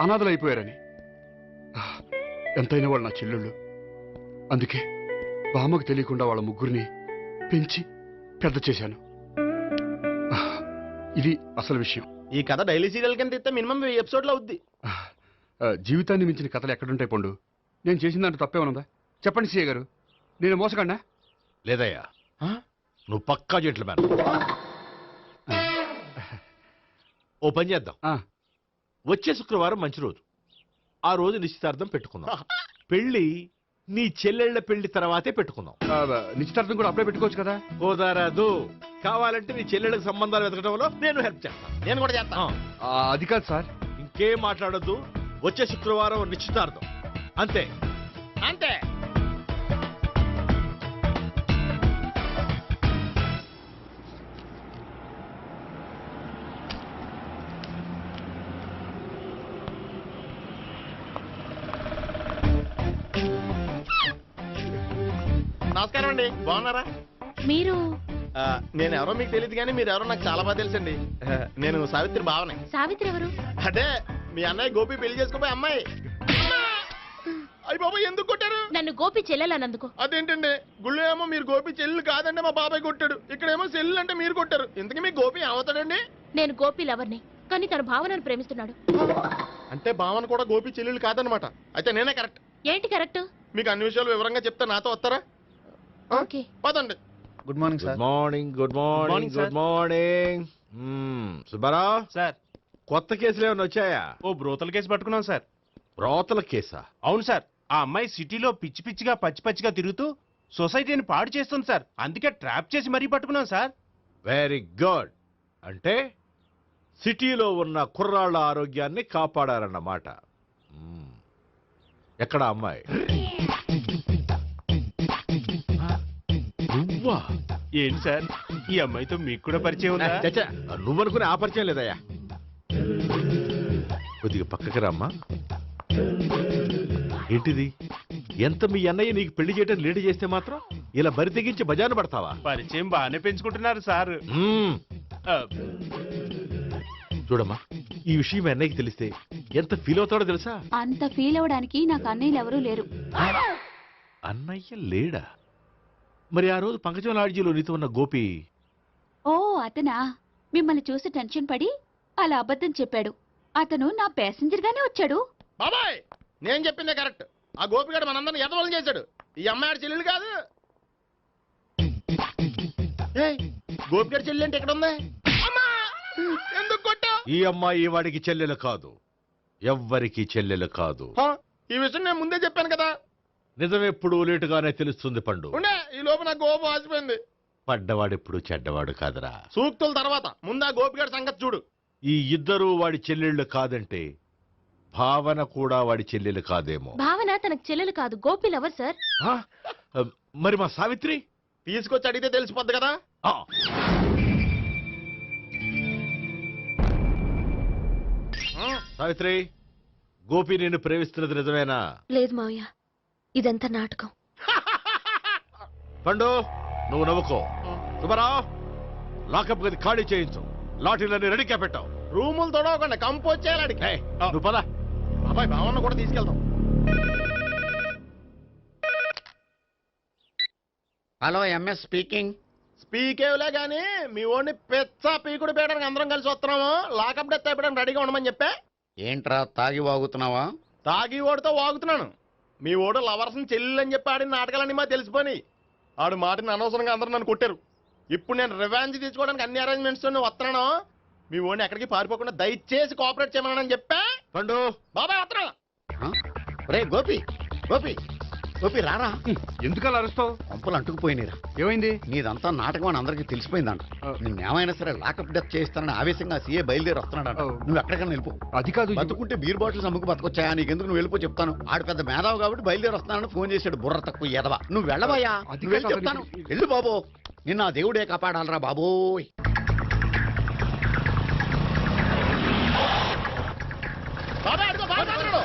Speaker 6: అనాథలు అయిపోయారని. ఎంతైనా వాళ్ళు నా చెల్లెళ్ళు. అందుకే బామ్మకు తెలియకుండా వాళ్ళ ముగ్గురిని పెంచి పెద్ద చేశాను. ఇది అసలు విషయం.
Speaker 11: ఈ కథ డైలీ సీరియల్ కింద ఇస్తే మినిమం 1000 ఎపిసోడ్లు అవుద్ది.
Speaker 6: జీవితాన్ని మించిన కథలు ఎక్కడుంటాయి పండు? నేను చేసిన దాంట్లో తప్పేమనుందా? చెప్పండి సీఏ గారు, నేను మోసగండా?
Speaker 2: లేదయ్యా, నువ్వు పక్కా జెంట్లమ్యాన్. ఓ పని చేద్దాం, వచ్చే శుక్రవారం మంచి రోజు, ఆ రోజు నిశ్చితార్థం పెట్టుకుందాం. పెళ్లి నీ చెల్లెళ్ల పెళ్లి తర్వాతే పెట్టుకుందాం.
Speaker 6: నిశ్చితార్థం కూడా అప్పుడే పెట్టుకోవచ్చు కదా?
Speaker 2: కుదరదు, కావాలంటే నీ చెల్లెళ్ళకి సంబంధాలు వెతకడంలో నేను హెల్ప్ చేస్తాను.
Speaker 11: నేను కూడా చేస్తాను.
Speaker 6: అది కాదు సార్.
Speaker 2: ఇంకేం మాట్లాడొద్దు, వచ్చే శుక్రవారం నిశ్చితార్థం, అంతే.
Speaker 11: అంతే. నమస్కారం అండి, బాగున్నారా?
Speaker 8: మీరు
Speaker 11: నేను ఎవరో మీకు తెలియదు కానీ మీరు ఎవరో నాకు చాలా బాగా తెలుసండి. నేను సావిత్రి భావనే.
Speaker 8: సావిత్రి ఎవరు?
Speaker 11: అంటే మీ అన్నయ్య గోపి పెళ్లి చేసుకోపోయి అమ్మాయి. అయ్యి బాబాయ్, ఎందుకు కొట్టారు?
Speaker 8: నన్ను గోపి చెల్లెలన్నందుకు.
Speaker 11: అదేంటండి, గుళ్ళు ఏమో మీరు గోపి చెల్లు కాదంటే మా బాబాయ్ కొట్టాడు, ఇక్కడేమో చెల్లు అంటే మీరు కొట్టారు. ఇంతకీ మీ గోపి ఏమవుతాడండి?
Speaker 8: నేను గోపి లవర్ని, కానీ తన భావనను ప్రేమిస్తున్నాడు.
Speaker 11: అంటే భావన కూడా గోపి చెల్లెలు కాదనమాట. అయితే నేనే కరెక్ట్.
Speaker 8: ఏంటి కరెక్ట్?
Speaker 11: మీకు అన్ని విషయాలు వివరంగా చెప్తే నాతో వస్తారా?
Speaker 8: ఓకే,
Speaker 11: పదండి.
Speaker 5: Good morning
Speaker 2: good morning. Good morning. Good morning. Subbarao
Speaker 10: sir,
Speaker 2: కొత్త కేసులు ఏమైనా వచ్చాయా?
Speaker 10: ఓ బ్రోతల కేసు పట్టుకున్నాం సార్.
Speaker 2: బ్రోతల కేసా?
Speaker 10: అవును సార్, ఆ అమ్మాయి సిటీలో పిచ్చి పిచ్చిగా పచ్చి పచ్చిగా తిరుగుతూ సొసైటీని పాడు చేస్తుంది సార్. అందుకే ట్రాప్ చేసి మరీ పట్టుకున్నాం సార్.
Speaker 2: Very good. అంటే సిటీలో ఉన్న కుర్రాళ్ళ ఆరోగ్యాన్ని కాపాడారన్నమాట. ఎక్కడ అమ్మాయి? నువ్వా?
Speaker 10: ఏంటి సార్, ఈ అమ్మాయితో మీకు కూడా పరిచయం ఉందా?
Speaker 2: చచ్చా, నువ్వనుకునే ఆ పరిచయం లేదయ్యా. కొద్దిగా పక్కకి రామ్మా. ఏంటిది? ఎంత మీ అన్నయ్య నీకు పెళ్లి చేయడం లేట్ చేస్తే మాత్రం ఇలా బరి తెగించి బజారు పడతావా?
Speaker 10: పరిచయం బాగానే పెంచుకుంటున్నారు సార్.
Speaker 2: చూడమ్మా, ఈ విషయం మీ అన్నయ్యకి తెలిస్తే ఎంత ఫీల్ అవుతాడో తెలుసా?
Speaker 8: అంత ఫీల్ అవడానికి నాకు అన్నయ్యలు ఎవరూ లేరు.
Speaker 2: అన్నయ్య లేడా? మరి ఆ రోజు పంకజం లాడ్జీలో నీతో ఉన్న గోపి?
Speaker 8: ఓ అతనా? మిమ్మల్ని చూసి టెన్షన్ పడి అలా అబద్ధం చెప్పాడు. అతను నా ప్యాసింజర్ గానే వచ్చాడు.
Speaker 11: బాబాయ్, నేను చెప్పిందే కరెక్ట్. ఆ గోపిగాడు మనందరిని ఎదవలం చేశాడు. ఈ అమ్మాయి చెల్లెలు కాదు. గోపిగాడి చెల్లి అంటే ఎక్కడ ఉంది? ఎందుకు కొట్టా?
Speaker 2: ఈ అమ్మాయి వాడికి చెల్లెలు కాదు, ఎవ్వరికి చెల్లెలు కాదు.
Speaker 11: ఈ విషయం నేను ముందే చెప్పాను కదా.
Speaker 2: నిజమెప్పుడు లేటుగానే తెలుస్తుంది పండు.
Speaker 11: ఉండే, ఈ లోపు నా గోపు ఆసిపోయింది.
Speaker 2: పడ్డవాడెప్పుడు చెడ్డవాడు కాదురా.
Speaker 11: సూక్తుల తర్వాత ముందు ఆ గోపిగాడి సంగతి చూడు.
Speaker 2: ఈ ఇద్దరు వాడి చెల్లెళ్ళు కాదంటే భావన కూడా వాడి చెల్లెలు కాదేమో.
Speaker 8: భావన తనకు చెల్లెలు కాదు, గోపి లవర్ సార్.
Speaker 2: మరి మా సావిత్రి?
Speaker 11: తీసుకొచ్చి అడిగితే తెలిసిపోద్ది కదా.
Speaker 2: సావిత్రి, గోపి నేను ప్రేమిస్తున్నది నిజమేనా?
Speaker 8: లేదు మావయ్య, ఇదంతా నాటకం.
Speaker 2: పండు,
Speaker 12: నువ్వు నవ్వుకో. సుబ్బారావు, లాకప్ గది ఖాళీ చేయించు. లాఠీలన్నీ రెడీగా పెట్టావు.
Speaker 11: రూములు తొడవకుండా కంపోజ్ చేయాలి.
Speaker 12: నువ్వు పద.
Speaker 11: బాబాయ్ బావన్న కూడా తీసుకెళ్తాం.
Speaker 5: Hello, MS speaking.
Speaker 11: స్పీకేవ్లే గానీ మీ ఓడిని పెచ్చ పీకుడు పేయడానికి అందరం కలిసి వస్తున్నాము. లాకప్ డెత్ అయిపోయడానికి రెడీగా ఉండమని చెప్పే.
Speaker 5: ఏంట్రా తాగి వాగుతున్నావా?
Speaker 11: తాగి ఓడితో వాగుతున్నాను. మీ ఓడు లవర్స్ని చెల్లెని చెప్పి ఆడిన నాటకాలన్నీ మా తెలిసిపోయి ఆడు మాటని అనవసరంగా అందరూ నన్ను కొట్టారు. ఇప్పుడు నేను రివెంజ్ తీసుకోవడానికి అన్ని అరేంజ్మెంట్స్ వస్తున్నాను. మీ ఓడిని ఎక్కడికి పారిపోకుండా దయచేసి కోఆపరేట్ చేయమని చెప్పా.
Speaker 12: పండు
Speaker 11: బాబాయ్ వస్తున్నా.
Speaker 5: రే గోపి, గోపి, గోపి రారా.
Speaker 12: ఎందుకలా అరుస్తావు?
Speaker 5: పంపులు అంటుకుపోయినరా.
Speaker 12: ఏమైంది?
Speaker 5: నీదంతా నాటకం అని అందరికీ తెలిసిపోయిందంట. నిన్నేమైనా సరే లాకప్ డెత్ చేస్తానని ఆవేశంగా సీఏ బయలుదేరి వస్తున్నాడంట. నువ్వు ఎక్కడికైనా వెళ్ళిపో.
Speaker 12: అది కాదు.
Speaker 5: బతుకుంటే బీర్ బాటిల్స్ అమ్ముకు బతకొచ్చాయా? నీకెందుకు, నువ్వు వెళ్ళిపో చెప్తాను. ఆడు పెద్ద మేధావు కాబట్టి బయలుదేరి వస్తానని ఫోన్ చేశాడు. బుర్ర తక్కువ ఎదవా. నువ్వు వెళ్ళవయ్యా. నువ్వు వెళ్ళి చెప్తాను. వెళ్ళు బాబో. నిన్న ఆ దేవుడే కాపాడాలరా బాబోయ్.
Speaker 11: బాబాయ్ అడుగు, బాబాయ్ అడుగు.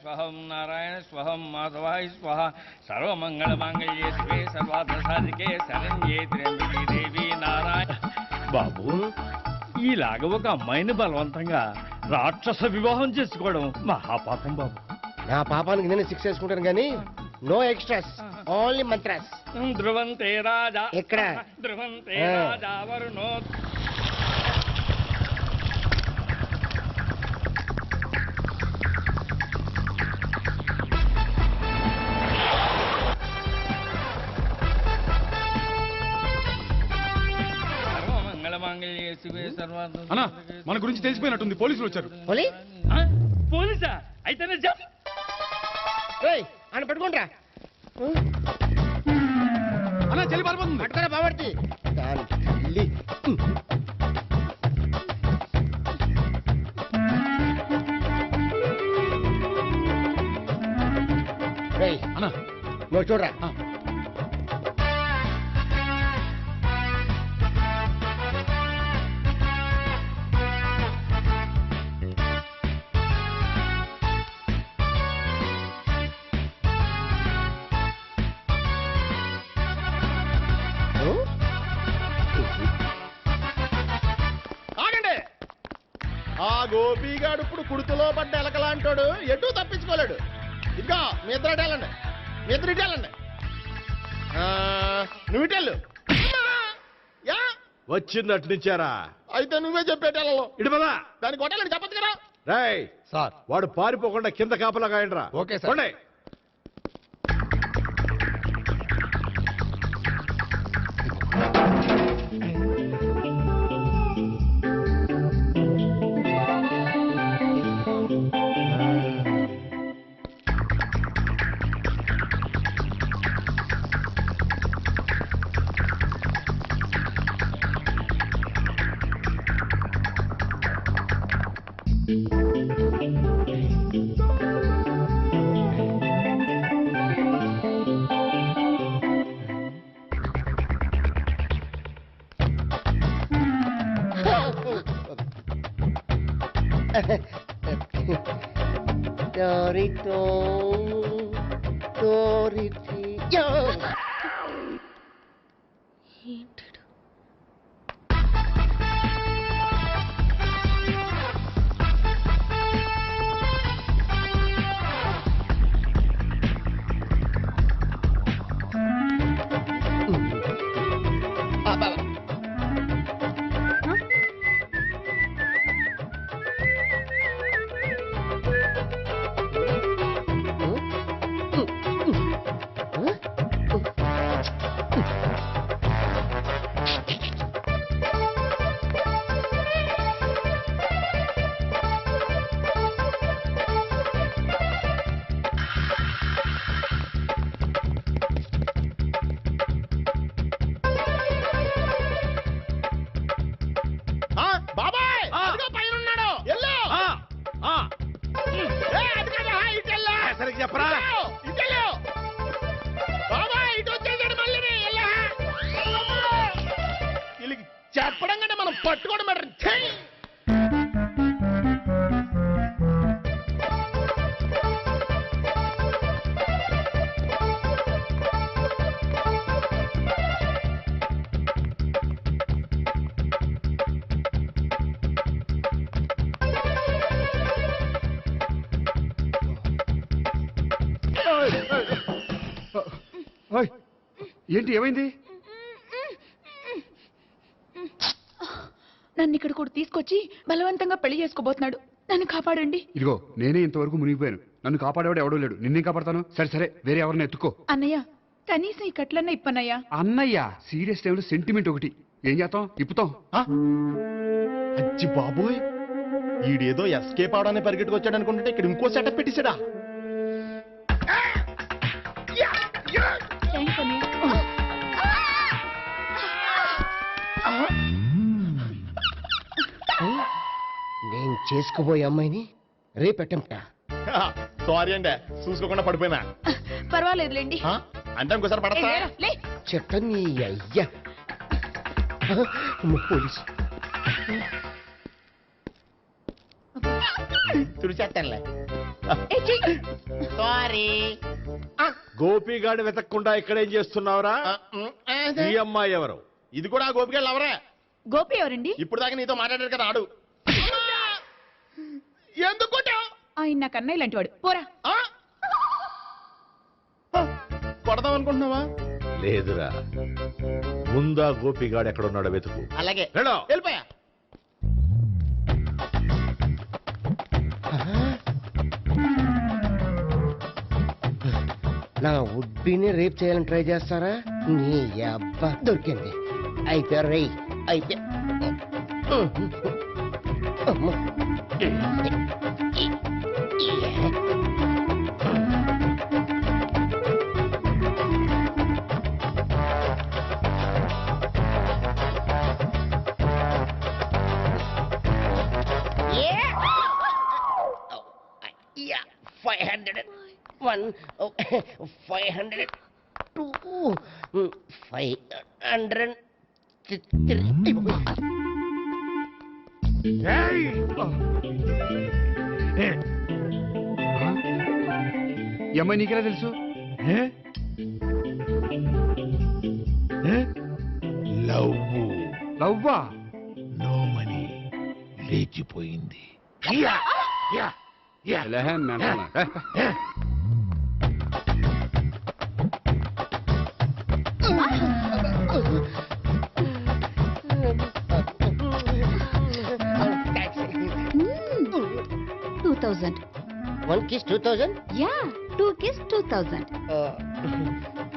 Speaker 7: స్వహం నారాయణ స్వహం మాధవాయ స్వహ సర్వమంగళ మాంగళ్యే శివే సర్వార్థ సాధికే శరణ్యే త్ర్యంబకే దేవి నారాయణ. బాబు, ఈలాగ ఒక అమ్మాయిని బలవంతంగా రాక్షస వివాహం చేసుకోవడం మహాపాపం బాబు.
Speaker 11: నా పాపానికి నేను శిక్ష వేసుకుంటాను కానీ నో ఎక్స్ట్రాస్, ఓన్లీ మంత్రాస్.
Speaker 7: ధ్రువంతే రాజా
Speaker 11: ఎక్కడ?
Speaker 7: ధ్రువంతే రాజా వరుణో.
Speaker 10: అన్నా, మన గురించి తెలిసిపోయినట్టుంది. పోలీసులు వచ్చారు.
Speaker 7: పోలీసా? అయితేనే చెప్పు.
Speaker 11: ఆయన పెట్టుకుంటా.
Speaker 10: అన్నా, చెల్లి పారిపోతుంది.
Speaker 11: పట్టుకురా బాబర్తి.
Speaker 10: అన్నా,
Speaker 11: నువ్వు చూడరా. ఆగండి. ఆ గోపిగాడు ఇప్పుడు కుడుతులో పడ్డ ఎలకలాంటాడు. ఎటు తప్పించుకోలేడు. ఇంకా మీ ఇద్దరు ఇటు వెళ్ళండి. మీ ఇద్దరు ఇటు వెళ్ళండి. నువ్వు ఇటు వెళ్ళు.
Speaker 12: వచ్చిందటు నుంచారా?
Speaker 11: అయితే నువ్వే చెప్పేటెళ్ళలో
Speaker 12: ఇటు పదా.
Speaker 11: దానికి కొట్టాలని చెప్పచ్చు కదా.
Speaker 12: రేయ్ సార్, వాడు పారిపోకుండా కింద కాపలా కాయండిరా.
Speaker 11: Okay sir. Dorito, Doriti, yo. పట్టుకోండి మేడం చెయ్.
Speaker 6: ఓయ్, ఏంటి ఏమైంది?
Speaker 8: నన్ను ఇక్కడ కూడా తీసుకొచ్చి బలవంతంగా పెళ్లి చేసుకోబోతున్నాడు. నన్ను కాపాడండి.
Speaker 6: ఇదిగో నేనే ఇంతవరకు మునిగిపోయాను. నన్ను కాపాడేవాడు ఎవడో లేడు. నిన్నే కాపాడతాను. సరే సరే, వేరే ఎవరిని ఎత్తుకో.
Speaker 8: అన్నయ్య, కనీసం ఈ కట్లన్న ఇప్పన్నయ్యా.
Speaker 6: అన్నయ్య సీరియస్ టైంలో సెంటిమెంట్ ఒకటి. ఏం చేస్తాం? ఇప్పుతాం.
Speaker 11: అచ్చి బాబోయ్, ఈడేదో ఎస్కేప్ అవడానికి పరిగెట్టుకొచ్చాడు అనుకుంటే ఇక్కడ ఇంకో సెటప్ పెట్టేశాడా?
Speaker 8: థ్యాంక్స్ అన్నయ్య.
Speaker 7: నేను చేసుకోబోయే అమ్మాయిని రేపెట్టంట.
Speaker 11: సారీ అండి, చూసుకోకుండా పడిపోయినా.
Speaker 8: పర్వాలేదులేండి.
Speaker 11: అంటే ఇంకోసారి పడతా.
Speaker 7: చెట్ట నీ అయ్యా. పోలీసు
Speaker 11: తుడిచేస్తానులే.
Speaker 7: సారీ.
Speaker 12: గోపిగాడి వెతకకుండా ఇక్కడేం చేస్తున్నావురా? ఈ అమ్మాయి ఎవరు?
Speaker 11: ఇది కూడా గోపికెళ్ళి ఎవరే?
Speaker 8: గోపి ఎవరండి?
Speaker 11: ఇప్పుడు దాకా నీతో మాట్లాడారు కదా ఆడు. ఎందుకు కొట్టావు?
Speaker 8: ఆయన నాకు అన్నయ్య లాంటి వాడు. పోరా.
Speaker 11: కొడదాం అనుకుంటున్నావా?
Speaker 12: లేదురా, ముందా గోపిగాడు ఎక్కడున్నాడో వెతుకు.
Speaker 11: అలాగే
Speaker 12: వెళ్ళు.
Speaker 11: వెళ్ళిపోయా.
Speaker 7: నా ఉడ్బీని రేప్ చేయాలని ట్రై చేస్తారా? నీ అబ్బా దొరికింది. అయిపోయా రై అయిపోయా. One, 500, 2, 500, 3.
Speaker 6: ఈ అమ్మాయి నీకెలా తెలుసు? లవ్వా?
Speaker 12: నో మనీ, లేచిపోయింది.
Speaker 7: One kiss 2000?
Speaker 8: Yeah, 2 kiss 2000.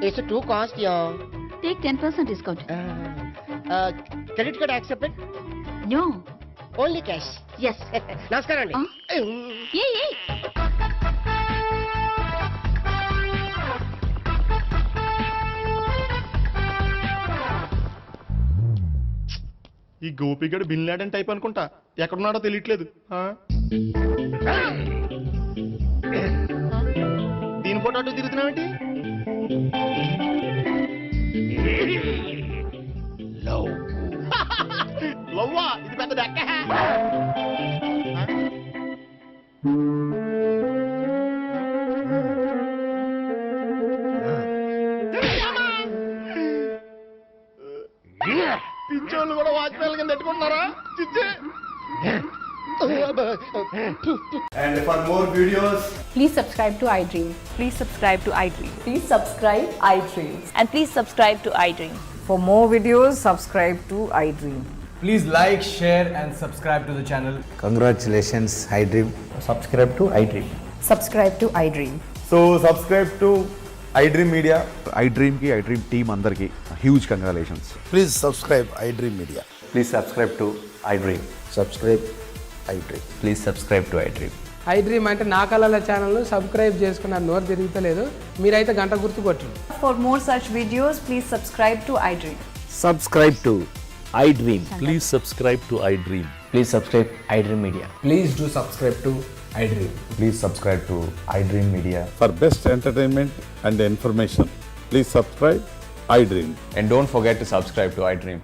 Speaker 7: It's too cost, yeah.
Speaker 8: Take 10% discount.
Speaker 7: Credit card accepted?
Speaker 8: No.
Speaker 7: Only cash.
Speaker 8: Yes.
Speaker 7: నమస్కారం అండి.
Speaker 8: Hey.
Speaker 11: ఈ గోపిగడు బిన్ లాడెన్ టైప్ అనుకుంటా. ఎక్కడున్నాడో తెలియట్లేదు. దీని ఫోటో అటు తిరుగుతున్నావేంటి? లవ్వా? ఇది పెద్ద డెక్క. పిచ్చోళ్ళు కూడా వాచ్మెన్ కింద పెట్టుకుంటున్నారా? చిచ్చే.
Speaker 13: And for more videos,
Speaker 8: Please subscribe to iDream.
Speaker 14: Please subscribe to iDream.
Speaker 8: Please subscribe iDream.
Speaker 14: And please subscribe to iDream.
Speaker 15: For more videos, subscribe to iDream.
Speaker 13: please like, share and subscribe to the channel.
Speaker 16: Congratulations, iDream.
Speaker 13: Subscribe to iDream.
Speaker 15: Subscribe to iDream.
Speaker 13: So subscribe to iDream Media.
Speaker 16: iDream ki iDream team andarki huge congratulations.
Speaker 17: Please subscribe iDream Media.
Speaker 13: Please subscribe to iDream.
Speaker 17: Subscribe iDream.
Speaker 13: Please subscribe to iDream.
Speaker 15: iDream అంటే నా కళల ఛానల్ను subscribe చేసుకున్న నోరు తిరుగుతలేదు. మీరైతే గంట గుర్తు కొట్టండి.
Speaker 14: For more such videos, please subscribe to iDream.
Speaker 16: Subscribe to iDream.
Speaker 12: Please subscribe to iDream.
Speaker 13: Please subscribe iDream Media. Please do subscribe to iDream.
Speaker 16: Please subscribe to iDream Media.
Speaker 17: For best entertainment and information, please subscribe iDream.
Speaker 13: And don't forget to subscribe to iDream.